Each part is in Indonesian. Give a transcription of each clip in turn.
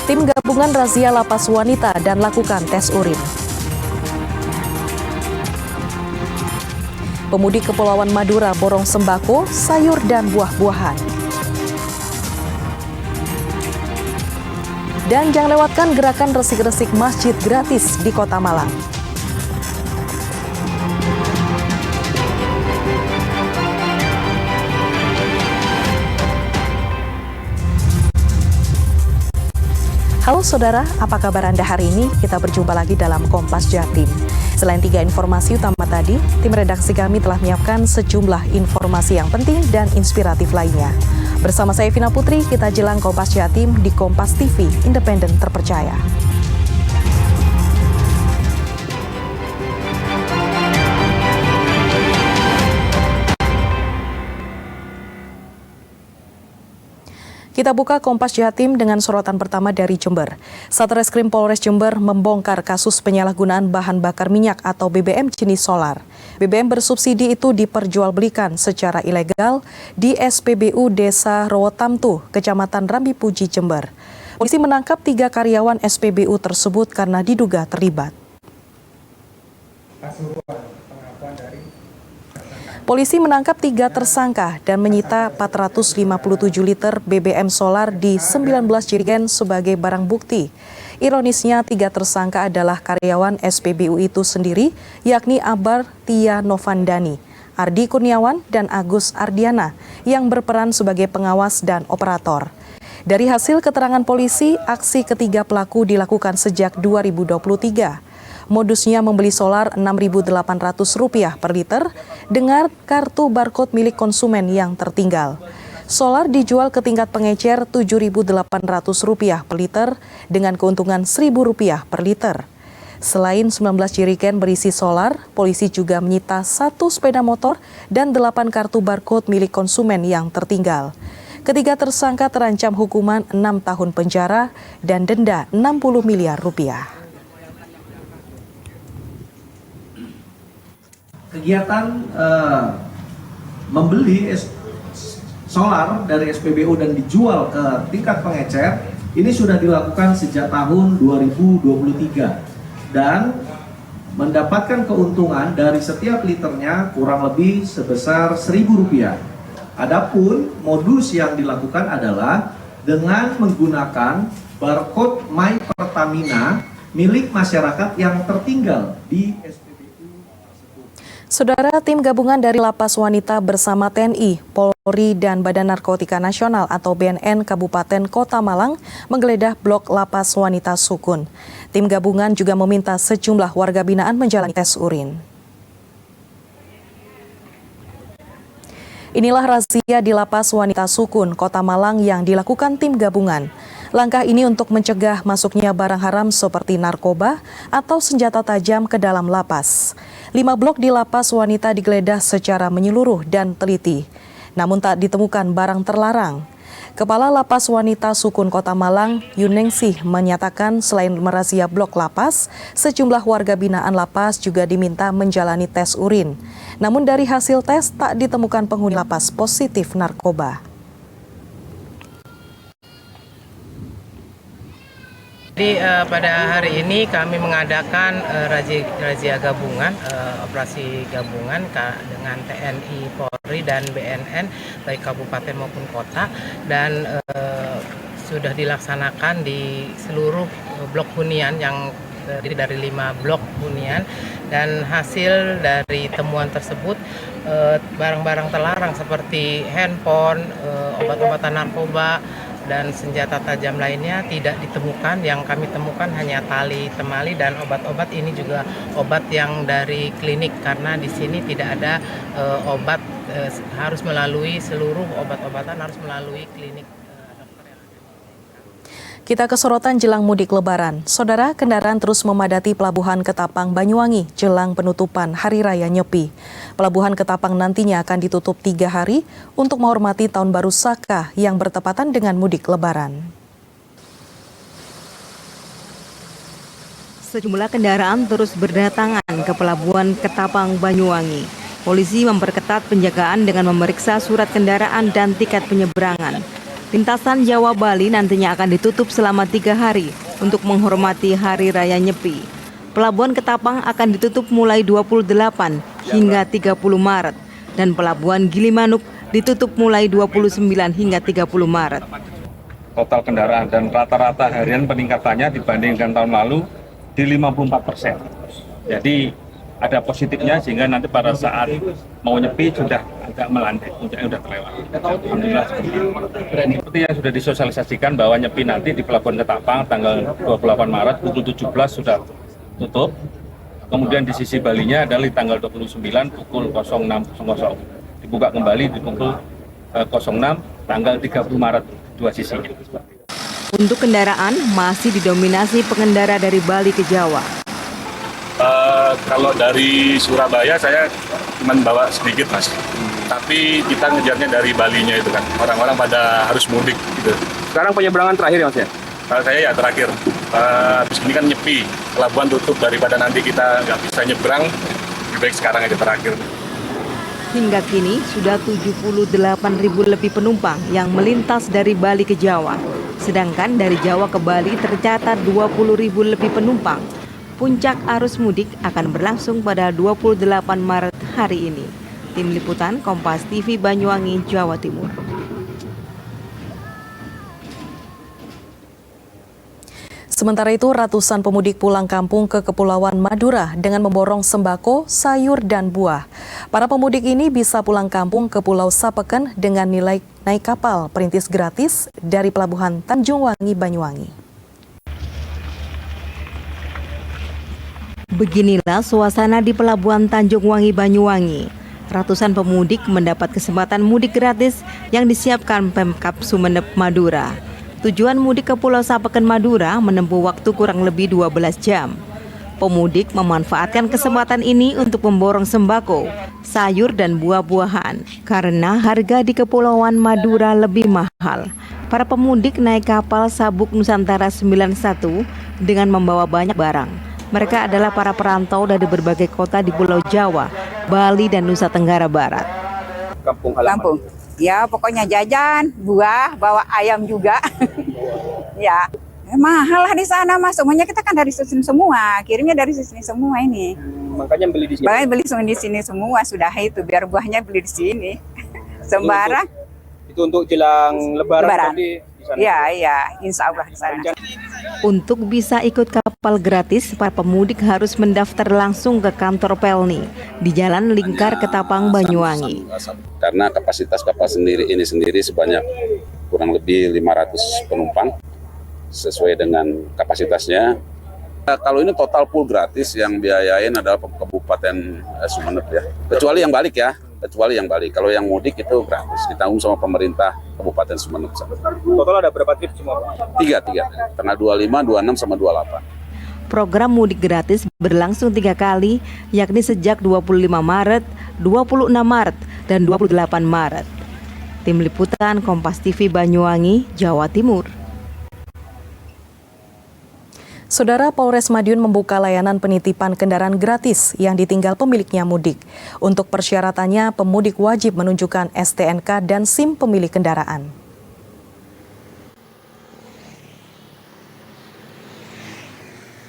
Tim gabungan razia lapas wanita dan lakukan tes urin. Pemudik Kepulauan Madura borong sembako, sayur dan buah-buahan. Dan jangan lewatkan gerakan resik-resik masjid gratis di Kota Malang. Halo saudara, apa kabar Anda hari ini? Kita berjumpa lagi dalam Kompas Jatim. Selain 3 informasi utama tadi, tim redaksi kami telah menyiapkan sejumlah informasi yang penting dan inspiratif lainnya. Bersama saya Vina Putri, kita jelang Kompas Jatim di Kompas TV, independen terpercaya. Kita buka Kompas Jatim dengan sorotan pertama dari Jember. Satreskrim Polres Jember membongkar kasus penyalahgunaan bahan bakar minyak atau BBM jenis solar. BBM bersubsidi itu diperjualbelikan secara ilegal di SPBU Desa Rowotamtu, Kecamatan Rambipuji, Jember. Polisi menangkap 3 karyawan SPBU tersebut karena diduga terlibat. Polisi menangkap 3 tersangka dan menyita 457 liter BBM solar di 19 jerigen sebagai barang bukti. Ironisnya 3 tersangka adalah karyawan SPBU itu sendiri, yakni Abar Tia Novandani, Ardi Kurniawan, dan Agus Ardiana yang berperan sebagai pengawas dan operator. Dari hasil keterangan polisi, aksi ketiga pelaku dilakukan sejak 2023. Modusnya membeli solar Rp6.800 per liter dengan kartu barcode milik konsumen yang tertinggal. Solar dijual ke tingkat pengecer Rp7.800 per liter dengan keuntungan Rp1.000 per liter. Selain 19 jerigen berisi solar, polisi juga menyita 1 sepeda motor dan 8 kartu barcode milik konsumen yang tertinggal. Ketiga tersangka terancam hukuman 6 tahun penjara dan denda Rp60 miliar. Kegiatan membeli solar dari SPBU dan dijual ke tingkat pengecer ini sudah dilakukan sejak tahun 2023 dan mendapatkan keuntungan dari setiap liternya kurang lebih sebesar Rp1.000. Adapun modus yang dilakukan adalah dengan menggunakan barcode My Pertamina milik masyarakat yang tertinggal di SPBU. Saudara, tim gabungan dari Lapas Wanita bersama TNI, Polri, dan Badan Narkotika Nasional atau BNN Kabupaten Kota Malang menggeledah blok Lapas Wanita Sukun. Tim gabungan juga meminta sejumlah warga binaan menjalani tes urin. Inilah razia di Lapas Wanita Sukun, Kota Malang yang dilakukan tim gabungan. Langkah ini untuk mencegah masuknya barang haram seperti narkoba atau senjata tajam ke dalam lapas. 5 blok di Lapas Wanita digeledah secara menyeluruh dan teliti, namun tak ditemukan barang terlarang. Kepala Lapas Wanita Sukun Kota Malang, Yuningsih, menyatakan selain merazia blok lapas, sejumlah warga binaan lapas juga diminta menjalani tes urin. Namun dari hasil tes tak ditemukan penghuni lapas positif narkoba. Jadi pada hari ini kami mengadakan razia gabungan, operasi gabungan dengan TNI, Polri, dan BNN baik kabupaten maupun kota, dan sudah dilaksanakan di seluruh blok hunian yang terdiri dari 5 blok hunian, dan hasil dari temuan tersebut barang-barang terlarang seperti handphone, obat-obatan narkoba, dan senjata tajam lainnya tidak ditemukan. Yang kami temukan hanya tali temali dan obat-obat ini juga obat yang dari klinik, karena di sini tidak ada obat harus melalui seluruh obat-obatan harus melalui klinik. Kita ke sorotan jelang mudik Lebaran. Saudara, kendaraan terus memadati Pelabuhan Ketapang Banyuwangi jelang penutupan Hari Raya Nyepi. Pelabuhan Ketapang nantinya akan ditutup 3 hari untuk menghormati Tahun Baru Saka yang bertepatan dengan mudik Lebaran. Sejumlah kendaraan terus berdatangan ke Pelabuhan Ketapang Banyuwangi. Polisi memperketat penjagaan dengan memeriksa surat kendaraan dan tiket penyeberangan. Lintasan Jawa Bali nantinya akan ditutup selama 3 hari untuk menghormati Hari Raya Nyepi. Pelabuhan Ketapang akan ditutup mulai 28 hingga 30 Maret dan Pelabuhan Gilimanuk ditutup mulai 29 hingga 30 Maret. Total kendaraan dan rata-rata harian peningkatannya dibandingkan tahun lalu di 54%. Jadi ada positifnya sehingga nanti pada saat mau nyepi sudah agak melandai, puncaknya sudah terlewat. Alhamdulillah seperti yang sudah disosialisasikan bahwa nyepi nanti di Pelabuhan Ketapang tanggal 28 Maret pukul 17 sudah tutup. Kemudian di sisi Balinya adalah di tanggal 29 pukul 06.00. Dibuka kembali di pukul 06 tanggal 30 Maret dua sisinya. Untuk kendaraan masih didominasi pengendara dari Bali ke Jawa. Kalau dari Surabaya saya cuma bawa sedikit mas, tapi kita ngejarnya dari Balinya itu kan, orang-orang pada harus mudik gitu. Sekarang penyeberangan terakhir ya mas ya? Kalau saya ya terakhir, habis ini kan nyepi, pelabuhan tutup daripada nanti kita nggak bisa nyebrang, lebih baik sekarang aja terakhir. Hingga kini sudah 78.000 lebih penumpang yang melintas dari Bali ke Jawa. Sedangkan dari Jawa ke Bali tercatat 20.000 lebih penumpang. Puncak arus mudik akan berlangsung pada 28 Maret hari ini. Tim Liputan Kompas TV Banyuwangi, Jawa Timur. Sementara itu, ratusan pemudik pulang kampung ke Kepulauan Madura dengan memborong sembako, sayur, dan buah. Para pemudik ini bisa pulang kampung ke Pulau Sapeken dengan nilai naik kapal perintis gratis dari Pelabuhan Tanjung Wangi, Banyuwangi. Beginilah suasana di Pelabuhan Tanjung Wangi, Banyuwangi. Ratusan pemudik mendapat kesempatan mudik gratis yang disiapkan Pemkab Sumeneb, Madura. Tujuan mudik ke Pulau Sapeken, Madura menempuh waktu kurang lebih 12 jam. Pemudik memanfaatkan kesempatan ini untuk memborong sembako, sayur dan buah-buahan karena harga di Kepulauan Madura lebih mahal. Para pemudik naik kapal Sabuk Nusantara 91 dengan membawa banyak barang. Mereka adalah para perantau dari berbagai kota di Pulau Jawa, Bali, dan Nusa Tenggara Barat. Kampung halaman. Kampung. Ya pokoknya jajan, buah, bawa ayam juga. Ya, mahal lah di sana mas. Semuanya kita kan dari sini semua, kirimnya dari sini semua ini. Makanya beli di sini. Makanya beli di sini semua sudah itu, biar buahnya beli di sini. Sembarang. Itu untuk jelang Lebaran. Lebaran. Iya, insya Allah di sana. Untuk bisa ikut kapal gratis, para pemudik harus mendaftar langsung ke kantor Pelni di Jalan Lingkar, Ketapang, Banyuwangi. Karena kapasitas kapal ini sendiri sebanyak kurang lebih 500 penumpang sesuai dengan kapasitasnya. Kalau ini total full gratis, yang biayain adalah Kabupaten Sumeneb ya. Kecuali yang balik ya. Kalau yang mudik itu gratis, ditanggung sama pemerintah Kabupaten Sumeneb. Total ada berapa trip semua? Tiga. Tanggal 25, 26, sama 28. Program mudik gratis berlangsung 3 kali, yakni sejak 25 Maret, 26 Maret, dan 28 Maret. Tim Liputan Kompas TV Banyuwangi, Jawa Timur. Saudara, Polres Madiun membuka layanan penitipan kendaraan gratis yang ditinggal pemiliknya mudik. Untuk persyaratannya, pemudik wajib menunjukkan STNK dan SIM pemilik kendaraan.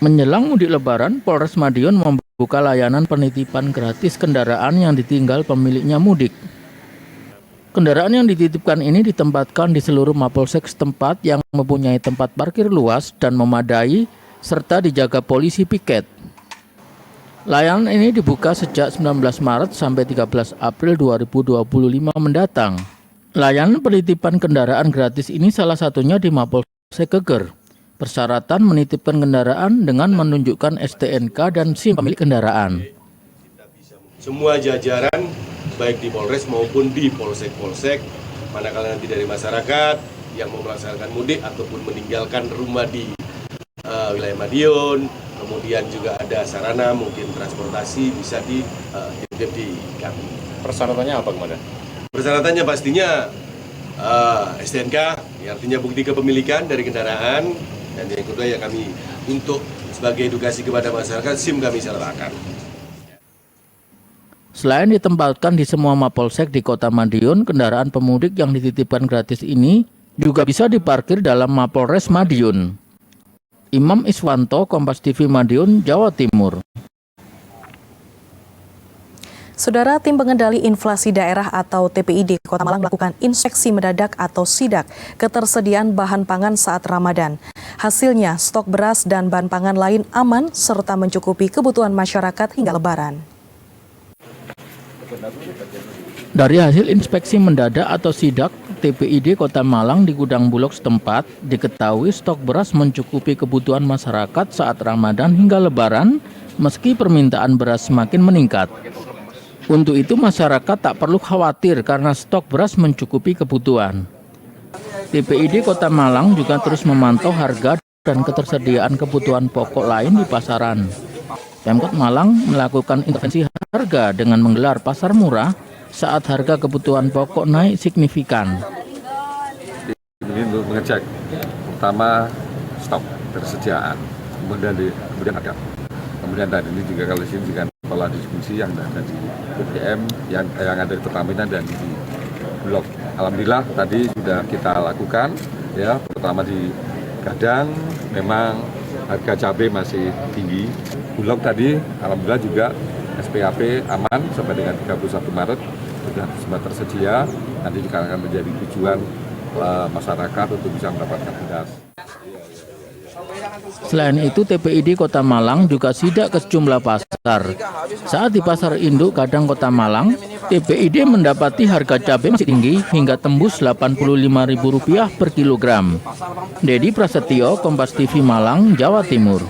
Menjelang mudik Lebaran, Polres Madiun membuka layanan penitipan gratis kendaraan yang ditinggal pemiliknya mudik. Kendaraan yang dititipkan ini ditempatkan di seluruh Mapolsek setempat yang mempunyai tempat parkir luas dan memadai, serta dijaga polisi piket. Layanan ini dibuka sejak 19 Maret sampai 13 April 2025 mendatang. Layanan penitipan kendaraan gratis ini salah satunya di Mapolsek Geger. Persyaratan menitipkan kendaraan dengan menunjukkan STNK dan SIM pemilik kendaraan. Semua jajaran baik di Polres maupun di polsek-polsek, manakala nanti dari masyarakat yang mau melaksanakan mudik ataupun meninggalkan rumah di wilayah Madiun, kemudian juga ada sarana mungkin transportasi bisa dititip di kami. Persyaratannya apa kemana? Persyaratannya pastinya STNK, yang artinya bukti kepemilikan dari kendaraan, dan yang kedua ya kami untuk sebagai edukasi kepada masyarakat SIM kami sertakan. Selain ditempatkan di semua Mapolsek di Kota Madiun, kendaraan pemudik yang dititipkan gratis ini juga bisa diparkir dalam Mapolres Madiun. Imam Iswanto, Kompas TV Madiun, Jawa Timur. Saudara, Tim Pengendali Inflasi Daerah atau TPID Kota Malang melakukan inspeksi mendadak atau sidak ketersediaan bahan pangan saat Ramadan. Hasilnya, stok beras dan bahan pangan lain aman serta mencukupi kebutuhan masyarakat hingga Lebaran. Dari hasil inspeksi mendadak atau sidak TPID Kota Malang di gudang Bulog setempat, diketahui stok beras mencukupi kebutuhan masyarakat saat Ramadan hingga Lebaran, meski permintaan beras semakin meningkat. Untuk itu masyarakat tak perlu khawatir karena stok beras mencukupi kebutuhan. TPID Kota Malang juga terus memantau harga dan ketersediaan kebutuhan pokok lain di pasaran. Pemkot Malang melakukan intervensi harga dengan menggelar pasar murah saat harga kebutuhan pokok naik signifikan. Ini untuk mengecek pertama stok ketersediaan, kemudian harga. Kemudian tadi ini juga kalau di sini dengan pola distribusi yang ada di BBM, yang ada di Pertamina dan di Bulog. Alhamdulillah tadi sudah kita lakukan, ya pertama di Gadang memang harga cabai masih tinggi. Bulog tadi alhamdulillah juga SPAP aman sampai dengan 31 Maret sudah sempat tersedia, nanti juga akan menjadi tujuan masyarakat untuk bisa mendapatkan beras. Selain itu, TPID Kota Malang juga sidak ke sejumlah pasar. Saat di Pasar Induk Gadang Kota Malang, TPID mendapati harga cabai masih tinggi hingga tembus Rp85.000 per kilogram. Dedi Prasetyo, Kompas TV Malang, Jawa Timur.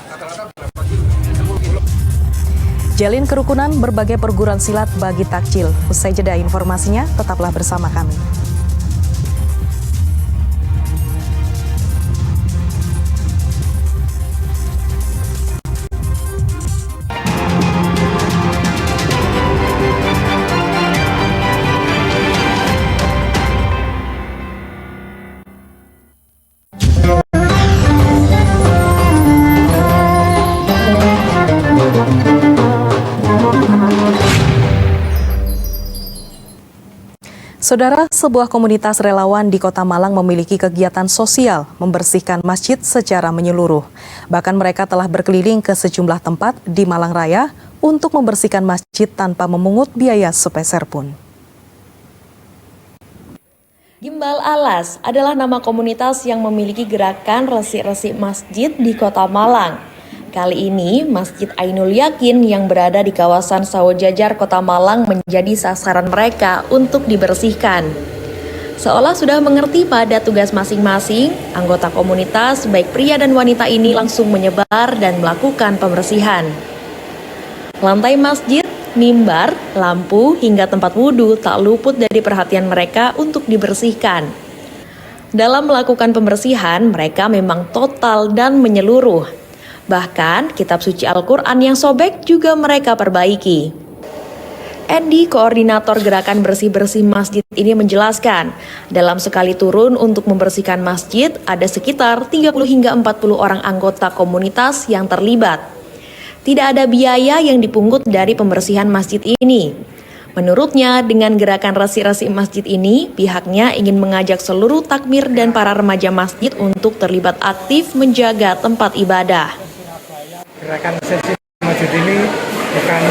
Jalin kerukunan berbagai perguruan silat bagi takjil. Usai jeda informasinya, tetaplah bersama kami. Saudara, sebuah komunitas relawan di Kota Malang memiliki kegiatan sosial membersihkan masjid secara menyeluruh. Bahkan mereka telah berkeliling ke sejumlah tempat di Malang Raya untuk membersihkan masjid tanpa memungut biaya sepeser pun. Gimbal Alas adalah nama komunitas yang memiliki gerakan resik-resik masjid di Kota Malang. Kali ini, Masjid Ainul Yakin yang berada di kawasan Sawojajar, Kota Malang menjadi sasaran mereka untuk dibersihkan. Seolah sudah mengerti pada tugas masing-masing, anggota komunitas, baik pria dan wanita ini langsung menyebar dan melakukan pembersihan. Lantai masjid, mimbar, lampu, hingga tempat wudhu tak luput dari perhatian mereka untuk dibersihkan. Dalam melakukan pembersihan, mereka memang total dan menyeluruh. Bahkan, kitab suci Al-Quran yang sobek juga mereka perbaiki. Edi, koordinator gerakan bersih-bersih masjid ini menjelaskan, dalam sekali turun untuk membersihkan masjid, ada sekitar 30 hingga 40 orang anggota komunitas yang terlibat. Tidak ada biaya yang dipungut dari pembersihan masjid ini. Menurutnya, dengan gerakan resik-resik masjid ini, pihaknya ingin mengajak seluruh takmir dan para remaja masjid untuk terlibat aktif menjaga tempat ibadah. Gerakan resik masjid ini bukan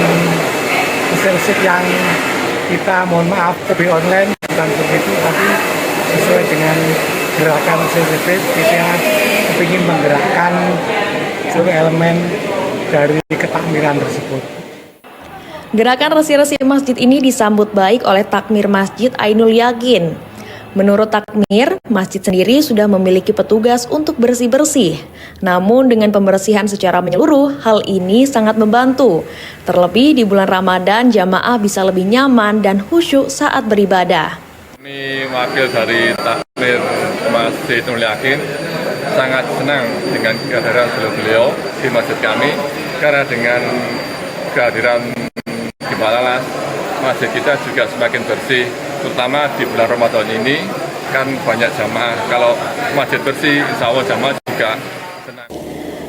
resik yang kita mohon maaf lebih online, bukan seperti itu, tapi sesuai dengan gerakan resik kita ingin menggerakkan seluruh elemen dari ketakmiran tersebut. Gerakan resik-resik masjid ini disambut baik oleh takmir Masjid Ainul Yakin. Menurut takmir, masjid sendiri sudah memiliki petugas untuk bersih-bersih. Namun dengan pembersihan secara menyeluruh, hal ini sangat membantu. Terlebih di bulan Ramadan, jamaah bisa lebih nyaman dan khusyuk saat beribadah. Ini wakil dari takmir Masjid Ainul Yakin sangat senang dengan kehadiran beliau di masjid kami, karena dengan kehadiran Gimbal Alas, masjid kita juga semakin bersih, terutama di bulan Ramadan ini kan banyak jamaah. Kalau masjid bersih, insya Allah jamaah juga senang.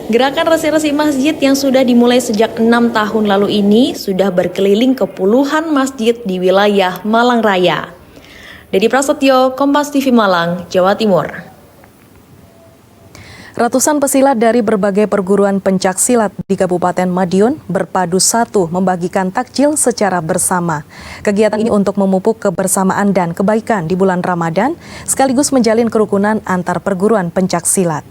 Gerakan resik-resik masjid yang sudah dimulai sejak 6 tahun lalu ini sudah berkeliling ke puluhan masjid di wilayah Malang Raya. Dedi Prasetyo, Kompas TV Malang, Jawa Timur. Ratusan pesilat dari berbagai perguruan pencak silat di Kabupaten Madiun berpadu satu membagikan takjil secara bersama. Kegiatan ini untuk memupuk kebersamaan dan kebaikan di bulan Ramadan, sekaligus menjalin kerukunan antar perguruan pencak silat.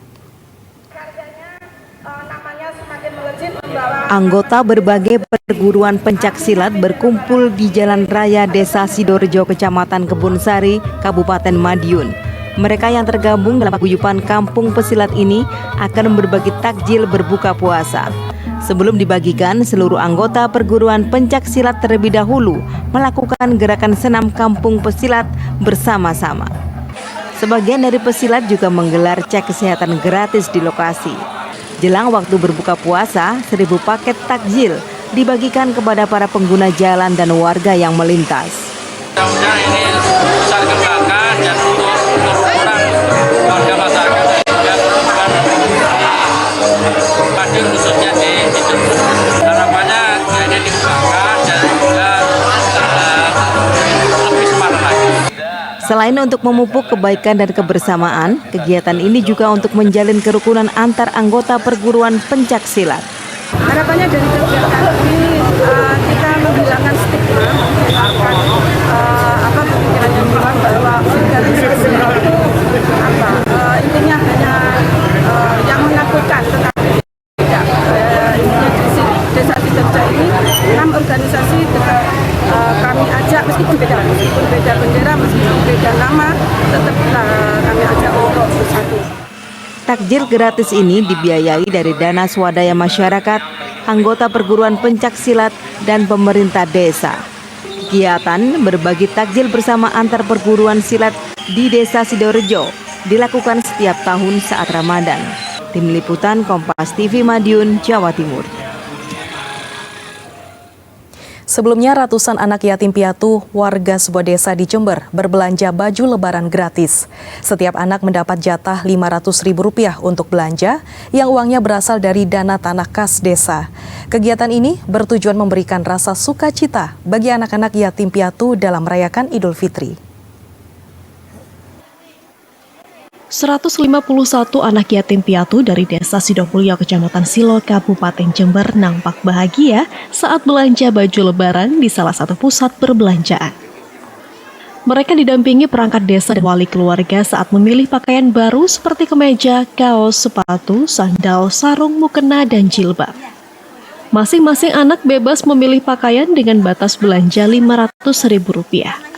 Anggota berbagai perguruan pencak silat berkumpul di Jalan Raya Desa Sidorejo, Kecamatan Kebunsari, Kabupaten Madiun. Mereka yang tergabung dalam paguyuban kampung pesilat ini akan berbagi takjil berbuka puasa. Sebelum dibagikan, seluruh anggota perguruan pencak silat terlebih dahulu melakukan gerakan senam kampung pesilat bersama-sama. Sebagian dari pesilat juga menggelar cek kesehatan gratis di lokasi. Jelang waktu berbuka puasa, 1.000 paket takjil dibagikan kepada para pengguna jalan dan warga yang melintas. Ini besar kebanggaan dan untuk orang warga masyarakat juga hadir khususnya di Jember. Harapannya ini dikembangkan dan juga lebih semangat lagi. Selain untuk memupuk kebaikan dan kebersamaan, kegiatan ini juga untuk menjalin kerukunan antar anggota perguruan pencak silat. Harapannya dari kegiatan ini kita menghilangkan stigma, menghilangkan pemikiran yang bilang bahwa organisasi itu intinya hanya yang menakutkan, tetapi tidak. Intinya di Desa Sidorejo ini 6 organisasi tetap kami ajak, meskipun beda bendera, meskipun beda nama, tetap kami ajak untuk bersatu. Takjil gratis ini dibiayai dari dana swadaya masyarakat, anggota perguruan pencak silat, dan pemerintah desa. Kegiatan berbagi takjil bersama antar perguruan silat di Desa Sidorejo dilakukan setiap tahun saat Ramadan. Tim Liputan Kompas TV Madiun, Jawa Timur. Sebelumnya ratusan anak yatim piatu warga sebuah desa di Jember berbelanja baju lebaran gratis. Setiap anak mendapat jatah Rp500.000 untuk belanja yang uangnya berasal dari dana tanah kas desa. Kegiatan ini bertujuan memberikan rasa sukacita bagi anak-anak yatim piatu dalam merayakan Idul Fitri. 151 anak yatim piatu dari Desa Sidomulyo, Kecamatan Silo, Kabupaten Jember nampak bahagia saat belanja baju lebaran di salah satu pusat perbelanjaan. Mereka didampingi perangkat desa dan wali keluarga saat memilih pakaian baru seperti kemeja, kaos, sepatu, sandal, sarung, mukena, dan jilbab. Masing-masing anak bebas memilih pakaian dengan batas belanja Rp500.000.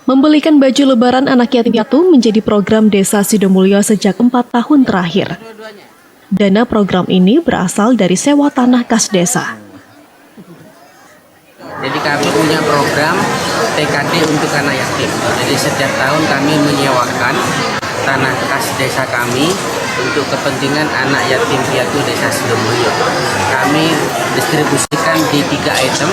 Membelikan baju lebaran anak yatim piatu menjadi program Desa Sidomulyo sejak 4 tahun terakhir. Dana program ini berasal dari sewa tanah kas desa. Jadi kami punya program TKD untuk anak yatim. Jadi setiap tahun kami menyewakan tanah kas desa kami untuk kepentingan anak yatim piatu Desa Sidomulyo. Kami distribusikan di 3 item.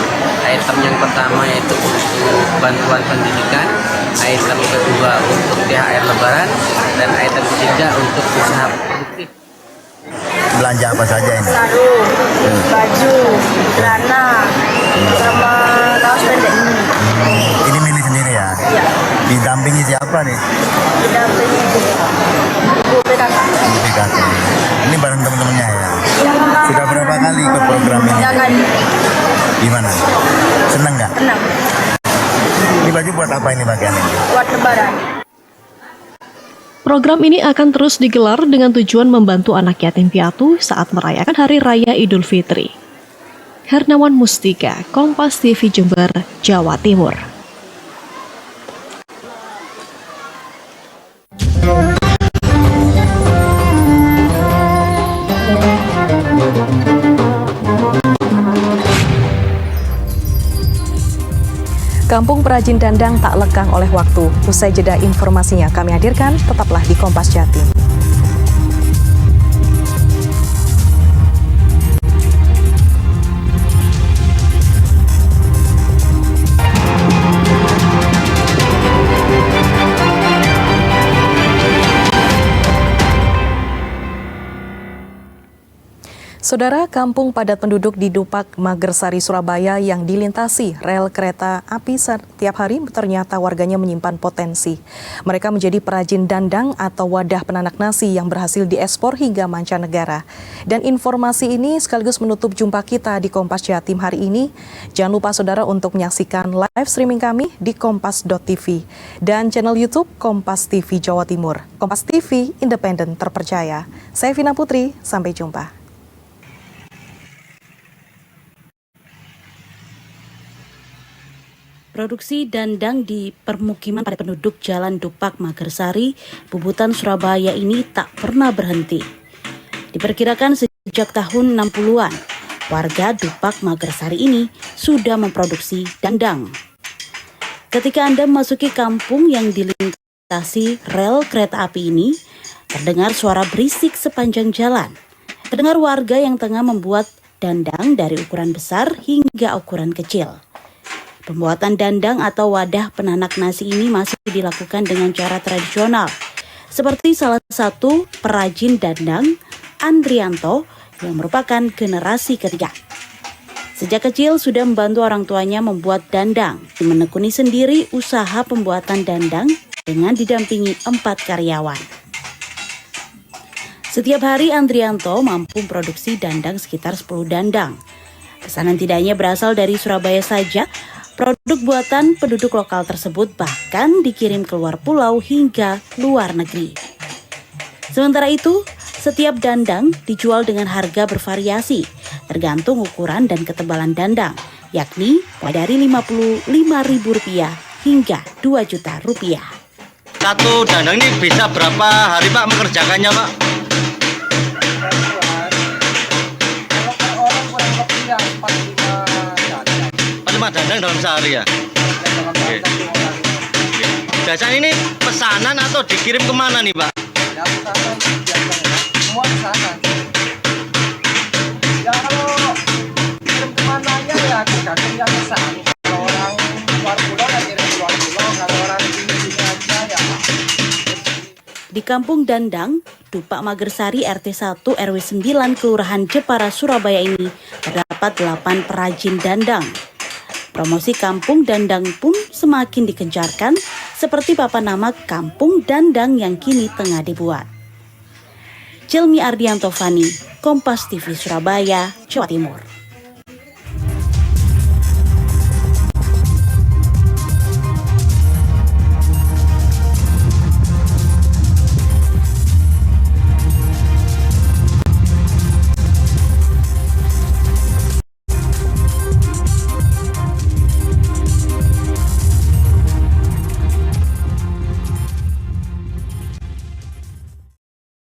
Item yang pertama yaitu untuk bantuan pendidikan, item kedua untuk THR Lebaran, dan item ketiga untuk usaha produktif. Belanja apa saja ini? Sarung, baju, celana, sama kaos pendek. Ini milih sendiri ya? Iya. Didampingi siapa nih? Didampingi Ibu PKK. Ibu PKK. Ini bareng teman-temannya ya? Sudah berapa kali ikut program ini? 3 kali. Gimana? Senang nggak? Senang. Ini baju buat apa ini bagian ini? Buat lebaran. Program ini akan terus digelar dengan tujuan membantu anak yatim piatu saat merayakan Hari Raya Idul Fitri. Hernawan Mustika, Kompas TV Jember, Jawa Timur. Kampung perajin dandang tak lekang oleh waktu. Usai jeda informasinya kami hadirkan, tetaplah di Kompas Jatim. Saudara, kampung padat penduduk di Dupak, Magersari, Surabaya yang dilintasi rel kereta api setiap hari ternyata warganya menyimpan potensi. Mereka menjadi perajin dandang atau wadah penanak nasi yang berhasil diekspor hingga mancanegara. Dan informasi ini sekaligus menutup jumpa kita di Kompas Jatim hari ini. Jangan lupa saudara untuk menyaksikan live streaming kami di kompas.tv dan channel YouTube Kompas TV Jawa Timur. Kompas TV, independen, terpercaya. Saya Vina Putri, sampai jumpa. Produksi dandang di permukiman padat penduduk Jalan Dupak, Magersari, Bubutan, Surabaya ini tak pernah berhenti. Diperkirakan sejak tahun 60-an, warga Dupak, Magersari ini sudah memproduksi dandang. Ketika Anda memasuki kampung yang dilintasi rel kereta api ini, terdengar suara berisik sepanjang jalan. Terdengar warga yang tengah membuat dandang dari ukuran besar hingga ukuran kecil. Pembuatan dandang atau wadah penanak nasi ini masih dilakukan dengan cara tradisional, seperti salah satu perajin dandang, Andrianto, yang merupakan generasi ketiga. Sejak kecil sudah membantu orang tuanya membuat dandang, menekuni sendiri usaha pembuatan dandang dengan didampingi 4 karyawan. Setiap hari Andrianto mampu produksi dandang sekitar 10 dandang. Pesanan tidak hanya berasal dari Surabaya saja, produk buatan penduduk lokal tersebut bahkan dikirim keluar pulau hingga luar negeri. Sementara itu, setiap dandang dijual dengan harga bervariasi, tergantung ukuran dan ketebalan dandang, yakni mulai dari Rp55.000 hingga Rp2.000.000. Satu dandang ini bisa berapa hari Pak mengerjakannya Pak? Dandang dalam sehari ya? Oke. Biasanya ini pesanan atau dikirim kemana nih Pak? Ya pesanan biasanya, semua pesanan. Ya kalau kirim kemana aja ya tergantung yang pesan. Kalau orang luar pulau ya kirim luar pulau, kalau orang sini aja ya. Di Kampung Dandang, Dupak Magersari RT 1 RW 9 Kelurahan Jepara, Surabaya ini terdapat 8 perajin dandang. Promosi Kampung Dandang pun semakin dikencarkan seperti papan nama Kampung Dandang yang kini tengah dibuat. Cilmi Ardianto Fani, Kompas TV Surabaya, Jawa Timur.